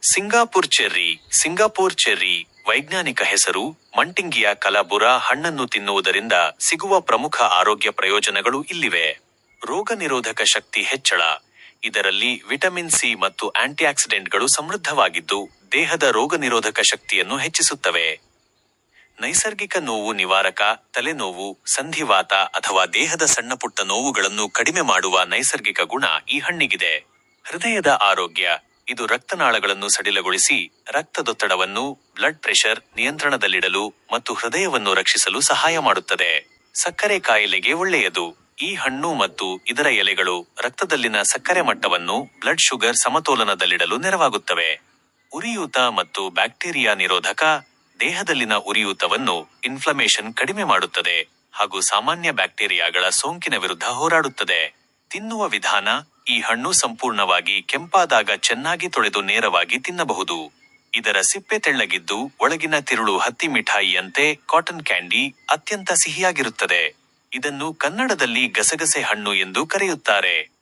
Singapore cherry. Singapore cherry ವೈಜ್ಞಾನಿಕ ಹೆಸರು ಮಂಟಿಂಗಿಯಾ ಕಲಾಬುರಾ ಹಣ್ಣನ್ನು ತಿನ್ನುವುದರಿಂದ ಸಿಗುವ ಪ್ರಮುಖ ಆರೋಗ್ಯ ಪ್ರಯೋಜನಗಳು ಇಲ್ಲಿವೆ. ರೋಗ ನಿರೋಧಕ ಶಕ್ತಿ ಹೆಚ್ಚಳ. ಇದರಲ್ಲಿ ವಿಟಮಿನ್ ಸಿ ಮತ್ತು ಆಂಟಿಆಕ್ಸಿಡೆಂಟ್ಗಳು ಸಮೃದ್ಧವಾಗಿದ್ದು ದೇಹದ ರೋಗ ನಿರೋಧಕ ಶಕ್ತಿಯನ್ನು ಹೆಚ್ಚಿಸುತ್ತವೆ. ನೈಸರ್ಗಿಕ ನೋವು ನಿವಾರಕ. ತಲೆನೋವು, ಸಂಧಿವಾತ ಅಥವಾ ದೇಹದ ಸಣ್ಣಪುಟ್ಟ ನೋವುಗಳನ್ನು ಕಡಿಮೆ ಮಾಡುವ ನೈಸರ್ಗಿಕ ಗುಣ ಈ ಹಣ್ಣಿಗಿದೆ. ಹೃದಯದ ಆರೋಗ್ಯ. ಇದು ರಕ್ತನಾಳಗಳನ್ನು ಸಡಿಲಗೊಳಿಸಿ ರಕ್ತದೊತ್ತಡವನ್ನು ಬ್ಲಡ್ ಪ್ರೆಷರ್ ನಿಯಂತ್ರಣದಲ್ಲಿಡಲು ಮತ್ತು ಹೃದಯವನ್ನು ರಕ್ಷಿಸಲು ಸಹಾಯ ಮಾಡುತ್ತದೆ. ಸಕ್ಕರೆ ಕಾಯಿಲೆಗೆ ಒಳ್ಳೆಯದು. ಈ ಹಣ್ಣು ಮತ್ತು ಇದರ ಎಲೆಗಳು ರಕ್ತದಲ್ಲಿನ ಸಕ್ಕರೆ ಮಟ್ಟವನ್ನು ಬ್ಲಡ್ ಶುಗರ್ ಸಮತೋಲನದಲ್ಲಿಡಲು ನೆರವಾಗುತ್ತವೆ. ಉರಿಯೂತ ಮತ್ತು ಬ್ಯಾಕ್ಟೀರಿಯಾ ನಿರೋಧಕ. ದೇಹದಲ್ಲಿನ ಉರಿಯೂತವನ್ನು ಇನ್ಫ್ಲಮೇಷನ್ ಕಡಿಮೆ ಮಾಡುತ್ತದೆ ಹಾಗೂ ಸಾಮಾನ್ಯ ಬ್ಯಾಕ್ಟೀರಿಯಾಗಳ ಸೋಂಕಿನ ವಿರುದ್ಧ ಹೋರಾಡುತ್ತದೆ. ತಿನ್ನುವ ವಿಧಾನ. ಈ ಹಣ್ಣು ಸಂಪೂರ್ಣವಾಗಿ ಕೆಂಪಾದಾಗ ಚೆನ್ನಾಗಿ ತೊಳೆದು ನೇರವಾಗಿ ತಿನ್ನಬಹುದು. ಇದರ ಸಿಪ್ಪೆ ತೆಳ್ಳಗಿದ್ದು ಒಳಗಿನ ತಿರುಳು ಹತ್ತಿ ಮಿಠಾಯಿಯಂತೆ ಕಾಟನ್ ಕ್ಯಾಂಡಿ ಅತ್ಯಂತ ಸಿಹಿಯಾಗಿರುತ್ತದೆ. ಇದನ್ನು ಕನ್ನಡದಲ್ಲಿ ಗಸಗಸೆ ಹಣ್ಣು ಎಂದು ಕರೆಯುತ್ತಾರೆ.